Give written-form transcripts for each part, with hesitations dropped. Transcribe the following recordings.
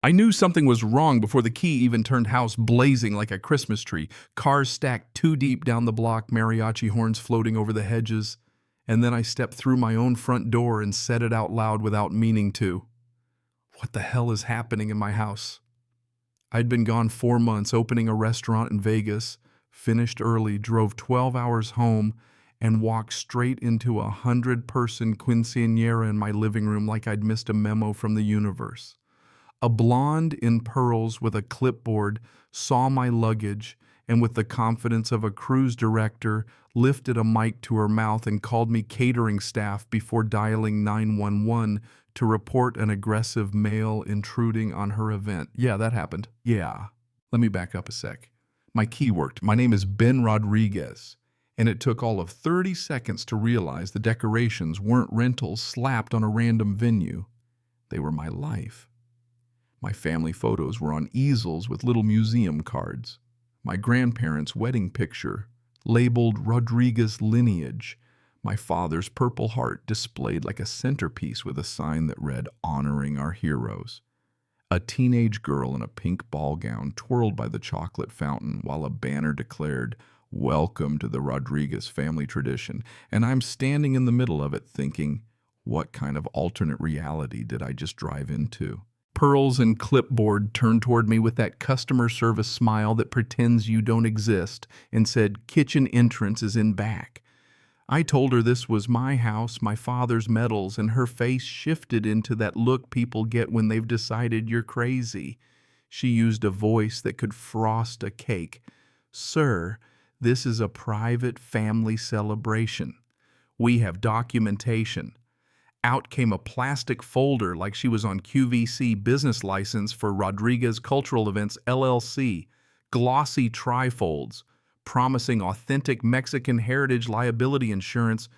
I knew something was wrong before the key even turned house blazing like a Christmas tree, cars stacked too deep down the block, mariachi horns floating over the hedges, and then I stepped through my own front door and said it out loud without meaning to. What the hell is happening in my house? I'd been gone 4 months, opening a restaurant in Vegas, finished early, drove 12 hours home, and walked straight into 100-person quinceañera in my living room like I'd missed a memo from the universe. A blonde in pearls with a clipboard saw my luggage and, with the confidence of a cruise director, lifted a mic to her mouth and called me catering staff before dialing 911 to report an aggressive male intruding on her event. Yeah, that happened. Yeah. Let me back up a sec. My key worked. My name is Ben Rodriguez, and it took all of 30 seconds to realize the decorations weren't rentals slapped on a random venue. They were my life. My family photos were on easels with little museum cards. My grandparents' wedding picture, labeled Rodriguez lineage. My father's Purple Heart displayed like a centerpiece with a sign that read, "Honoring our heroes." A teenage girl in a pink ball gown twirled by the chocolate fountain while a banner declared, "Welcome to the Rodriguez family tradition." And I'm standing in the middle of it thinking, what kind of alternate reality did I just drive into? Pearls and clipboard turned toward me with that customer service smile that pretends you don't exist and said, "Kitchen entrance is in back." I told her this was my house, my father's metals, and her face shifted into that look people get when they've decided you're crazy. She used a voice that could frost a cake. "Sir, this is a private family celebration. We have documentation." Out came a plastic folder like she was on QVC business license for Rodriguez Cultural Events LLC, glossy trifolds, promising authentic Mexican heritage liability insurance,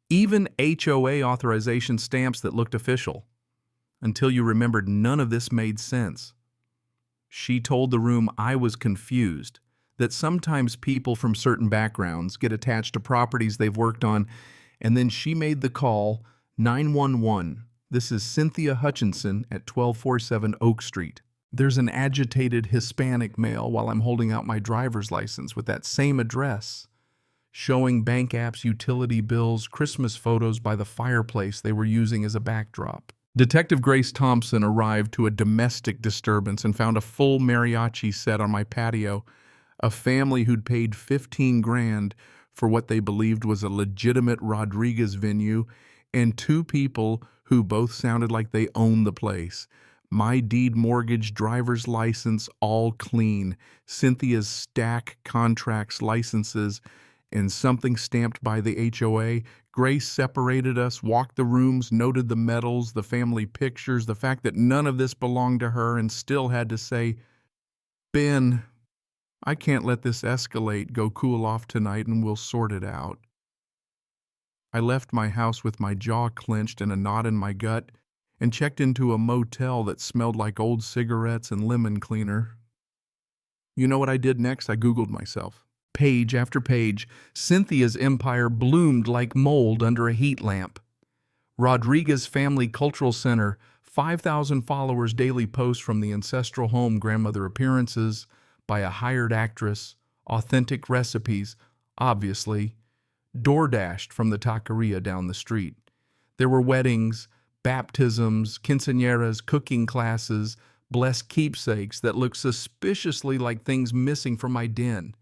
even HOA authorization stamps that looked official. Until you remembered none of this made sense. She told the room I was confused, that sometimes people from certain backgrounds get attached to properties they've worked on, and then she made the call, 911. This is Cynthia Hutchinson at 1247 Oak Street. There's an agitated Hispanic male while I'm holding out my driver's license with that same address, showing bank apps, utility bills, Christmas photos by the fireplace they were using as a backdrop. Detective Grace Thompson arrived to a domestic disturbance and found a full mariachi set on my patio, a family who'd paid 15 grand for what they believed was a legitimate Rodriguez venue, and two people who both sounded like they owned the place. My deed, mortgage, driver's license, all clean. Cynthia's stack, contracts, licenses, and something stamped by the HOA. Grace separated us, walked the rooms, noted the medals, the family pictures, the fact that none of this belonged to her, and still had to say, "Ben, I can't let this escalate. Go cool off tonight and we'll sort it out." I left my house with my jaw clenched and a knot in my gut, and checked into a motel that smelled like old cigarettes and lemon cleaner. You know what I did next? I Googled myself. Page after page, Cynthia's empire bloomed like mold under a heat lamp. Rodriguez Family Cultural Center, 5,000 followers, daily posts from the ancestral home, grandmother appearances by a hired actress, authentic recipes, obviously, DoorDashed from the taqueria down the street. There were weddings, baptisms, quinceañeras, cooking classes, blessed keepsakes that looked suspiciously like things missing from my den.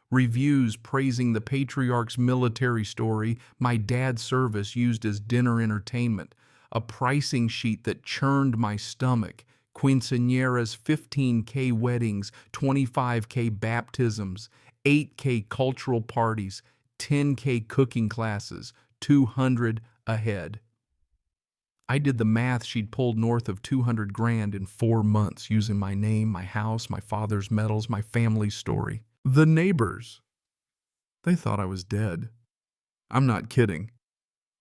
Reviews praising the patriarch's military story, my dad's service used as dinner entertainment, a pricing sheet that churned my stomach, quinceañeras, 15K weddings, 25K baptisms, 8K cultural parties, 10K cooking classes, 200 a head. I did the math. She'd pulled north of 200 grand in 4 months using my name, my house, my father's metals, my family story. The neighbors, they thought I was dead. I'm not kidding.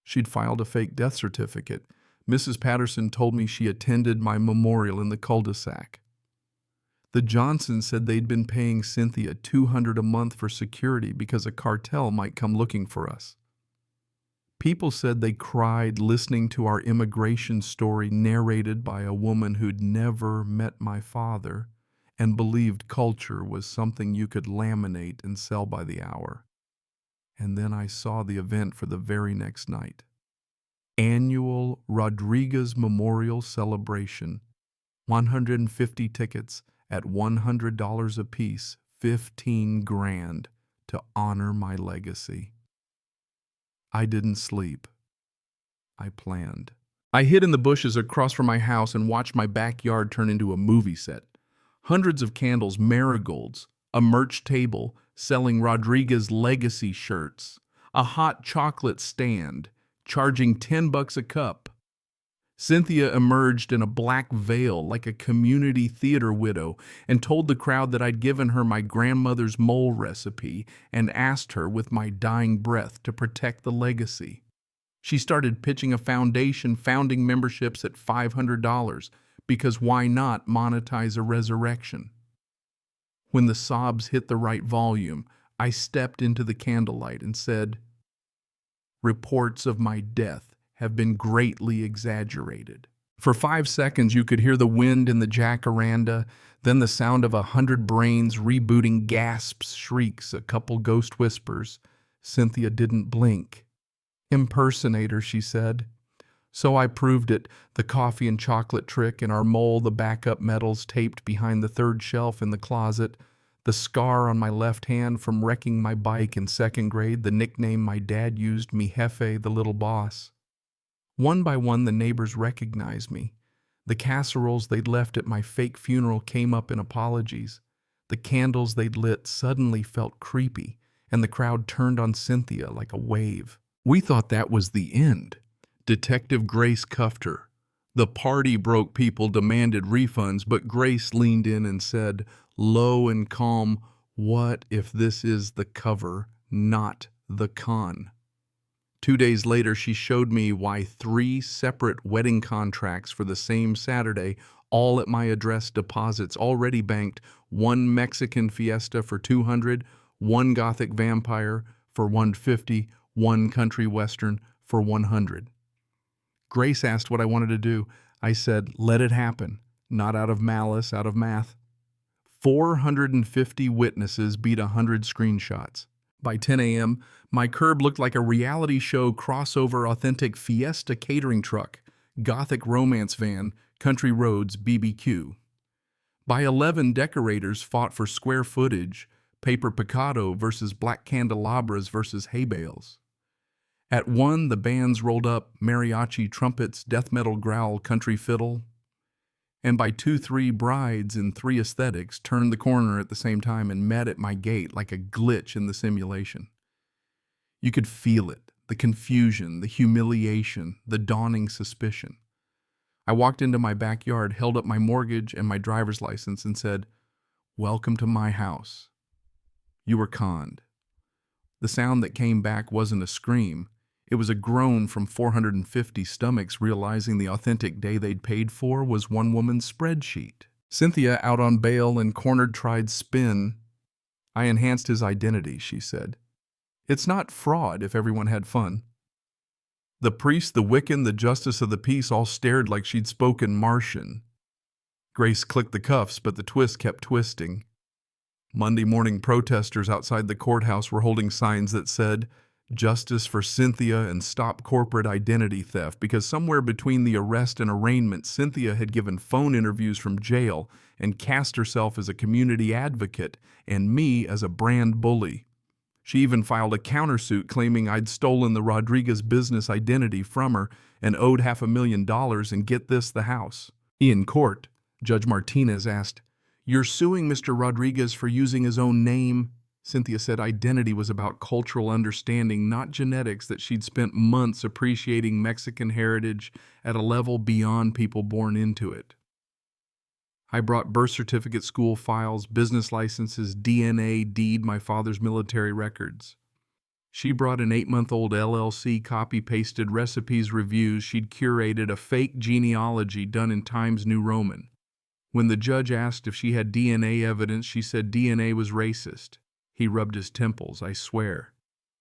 She'd filed a fake death certificate. Mrs. Patterson told me she attended my memorial in the cul-de-sac. The Johnsons said they'd been paying Cynthia $200 a month for security because a cartel might come looking for us. People said they cried listening to our immigration story narrated by a woman who'd never met my father and believed culture was something you could laminate and sell by the hour. And then I saw the event for the very next night. Annual Rodriguez Memorial Celebration. 150 tickets at $100 apiece, 15 grand to honor my legacy. I didn't sleep. I planned. I hid in the bushes across from my house and watched my backyard turn into a movie set. Hundreds of candles, marigolds, a merch table selling Rodriguez legacy shirts, a hot chocolate stand charging $10 a cup. Cynthia emerged in a black veil like a community theater widow and told the crowd that I'd given her my grandmother's mole recipe and asked her with my dying breath to protect the legacy. She started pitching a foundation founding memberships at $500 because why not monetize a resurrection? When the sobs hit the right volume, I stepped into the candlelight and said, "Reports of my death have been greatly exaggerated." For 5 seconds, you could hear the wind in the jacaranda, then the sound of 100 brains rebooting, gasps, shrieks, a couple ghost whispers. Cynthia didn't blink. "Impersonator," she said. So I proved it, the coffee and chocolate trick in our mole, the backup medals taped behind the third shelf in the closet, the scar on my left hand from wrecking my bike in 2nd grade, the nickname my dad used me, Jefe, the little boss. One by one, the neighbors recognized me. The casseroles they'd left at my fake funeral came up in apologies. The candles they'd lit suddenly felt creepy, and the crowd turned on Cynthia like a wave. We thought that was the end. Detective Grace cuffed her. The party broke people demanded refunds, but Grace leaned in and said, low and calm, "What if this is the cover, not the con?" 2 days later, she showed me why 3 separate wedding contracts for the same Saturday, all at my address, deposits already banked, 1 Mexican Fiesta for $200, 1 Gothic Vampire for $150, 1 Country Western for $100. Grace asked what I wanted to do. I said, let it happen, not out of malice, out of math. 450 witnesses beat 100 screenshots. By 10 a.m., my curb looked like a reality show crossover authentic Fiesta catering truck, Gothic romance van, country roads BBQ. By 11, decorators fought for square footage, paper picado versus black candelabras versus hay bales. At 1, the bands rolled up, mariachi, trumpets, death metal growl, country fiddle. And by 2-3, brides in 3 aesthetics turned the corner at the same time and met at my gate like a glitch in the simulation. You could feel it, the confusion, the humiliation, the dawning suspicion. I walked into my backyard, held up my mortgage and my driver's license and said, "Welcome to my house." You were conned. The sound that came back wasn't a scream. It was a groan from 450 stomachs realizing the authentic day they'd paid for was one woman's spreadsheet. Cynthia, out on bail and cornered, tried spin. I enhanced his identity, she said. It's not fraud if everyone had fun. The priest, the Wiccan, the justice of the peace all stared like she'd spoken Martian. Grace clicked the cuffs, but the twist kept twisting. Monday morning, protesters outside the courthouse were holding signs that said, "Justice for Cynthia and stop corporate identity theft," because somewhere between the arrest and arraignment, Cynthia had given phone interviews from jail and cast herself as a community advocate and me as a brand bully. She even filed a countersuit claiming I'd stolen the Rodriguez business identity from her and owed $500,000 and get this, the house. In court, Judge Martinez asked, "You're suing Mr. Rodriguez for using his own name?" Cynthia said identity was about cultural understanding, not genetics, that she'd spent months appreciating Mexican heritage at a level beyond people born into it. I brought birth certificate, school files, business licenses, DNA, deed, my father's military records. She brought an 8-month-old LLC, copy-pasted recipes, reviews. She'd curated a fake genealogy done in Times New Roman. When the judge asked if she had DNA evidence, she said DNA was racist. He rubbed his temples, I swear.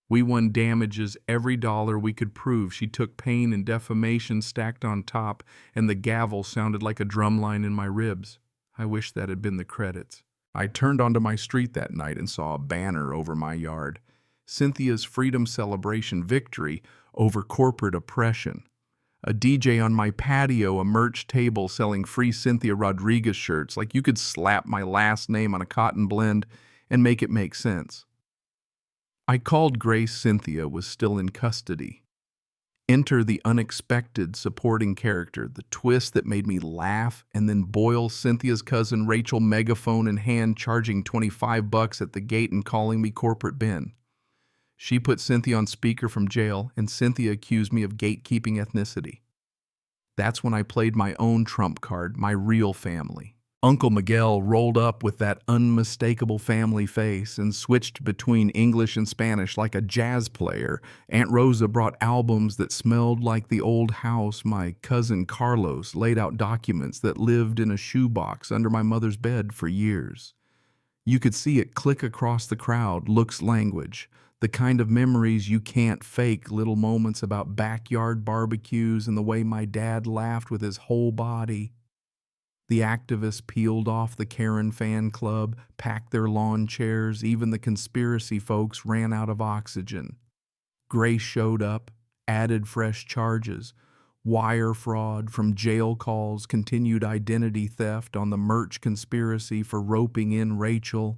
We won damages every dollar we could prove. She took pain and defamation stacked on top, and the gavel sounded like a drumline in my ribs. I wish that had been the credits. I turned onto my street that night and saw a banner over my yard. Cynthia's Freedom Celebration Victory over Corporate Oppression. A DJ on my patio, a merch table selling free Cynthia Rodriguez shirts, like you could slap my last name on a cotton blend and make it make sense. I called Grace. Cynthia was still in custody. Enter the unexpected supporting character, the twist that made me laugh and then boil. Cynthia's cousin Rachel, megaphone in hand, charging $25 at the gate and calling me Corporate Ben. She put Cynthia on speaker from jail, and Cynthia accused me of gatekeeping ethnicity. That's when I played my own trump card, my real family. Uncle Miguel rolled up with that unmistakable family face and switched between English and Spanish like a jazz player. Aunt Rosa brought albums that smelled like the old house. My cousin Carlos laid out documents that lived in a shoebox under my mother's bed for years. You could see it click across the crowd, looks, language, the kind of memories you can't fake, little moments about backyard barbecues and the way my dad laughed with his whole body. The activists peeled off the Karen fan club, packed their lawn chairs, even the conspiracy folks ran out of oxygen. Grace showed up, added fresh charges, wire fraud from jail calls, continued identity theft on the merch conspiracy for roping in Rachel,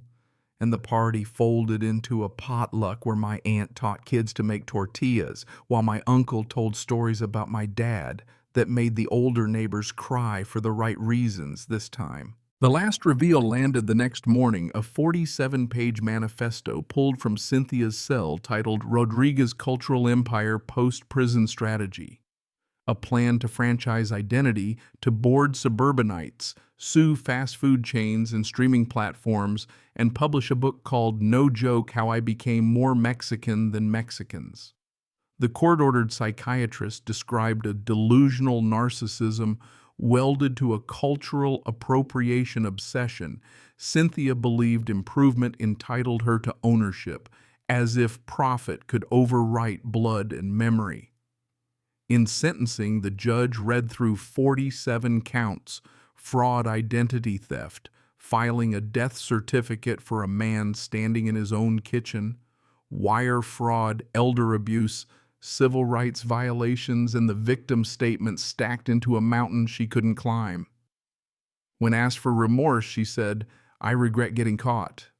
and the party folded into a potluck where my aunt taught kids to make tortillas while my uncle told stories about my dad that made the older neighbors cry for the right reasons this time. The last reveal landed the next morning, a 47-page manifesto pulled from Cynthia's cell titled Rodriguez Cultural Empire Post-Prison Strategy. A plan to franchise identity to board suburbanites, sue fast food chains and streaming platforms, and publish a book called No Joke: How I Became More Mexican Than Mexicans. The court-ordered psychiatrist described a delusional narcissism welded to a cultural appropriation obsession. Cynthia believed improvement entitled her to ownership, as if profit could overwrite blood and memory. In sentencing, the judge read through 47 counts: fraud, identity theft, filing a death certificate for a man standing in his own kitchen, wire fraud, elder abuse, civil rights violations, and the victim statement stacked into a mountain she couldn't climb. When asked for remorse, she said, "I regret getting caught."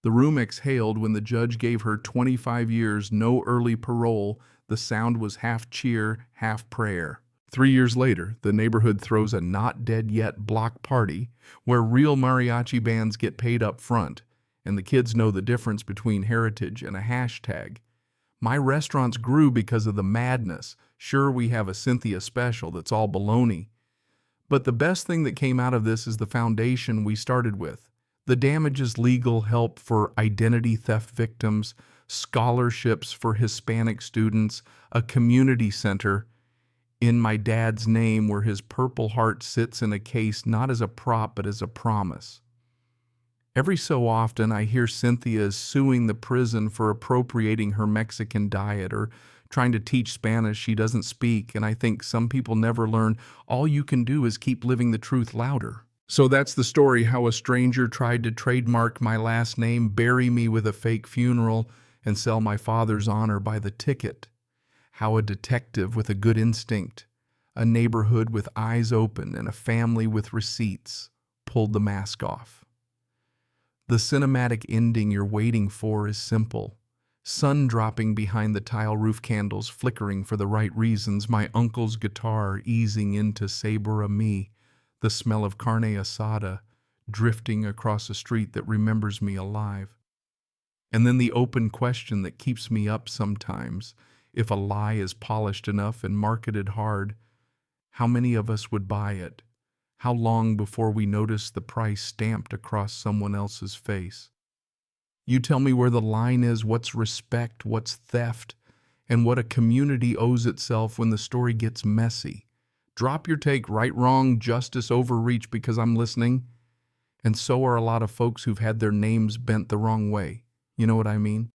The room exhaled when the judge gave her 25 years, no early parole. The sound was half cheer, half prayer. 3 years later, the neighborhood throws a not dead yet block party where real mariachi bands get paid up front, and the kids know the difference between heritage and a hashtag. My restaurants grew because of the madness. Sure, we have a Cynthia special that's all baloney. But the best thing that came out of this is the foundation we started with. The damages, legal help for identity theft victims, scholarships for Hispanic students, a community center in my dad's name where his Purple Heart sits in a case not as a prop but as a promise. Every so often I hear Cynthia is suing the prison for appropriating her Mexican diet or trying to teach Spanish she doesn't speak, and I think some people never learn all you can do is keep living the truth louder. So that's the story, how a stranger tried to trademark my last name, bury me with a fake funeral, and sell my father's honor by the ticket. How a detective with a good instinct, a neighborhood with eyes open, and a family with receipts pulled the mask off. The cinematic ending you're waiting for is simple. Sun dropping behind the tile roof candles, flickering for the right reasons, my uncle's guitar easing into Sabor Me, the smell of carne asada drifting across a street that remembers me alive. And then the open question that keeps me up sometimes: if a lie is polished enough and marketed hard, how many of us would buy it? How long before we notice the price stamped across someone else's face? You tell me where the line is, what's respect, what's theft, and what a community owes itself when the story gets messy. Drop your take, right, wrong, justice, overreach, because I'm listening. And so are a lot of folks who've had their names bent the wrong way. You know what I mean?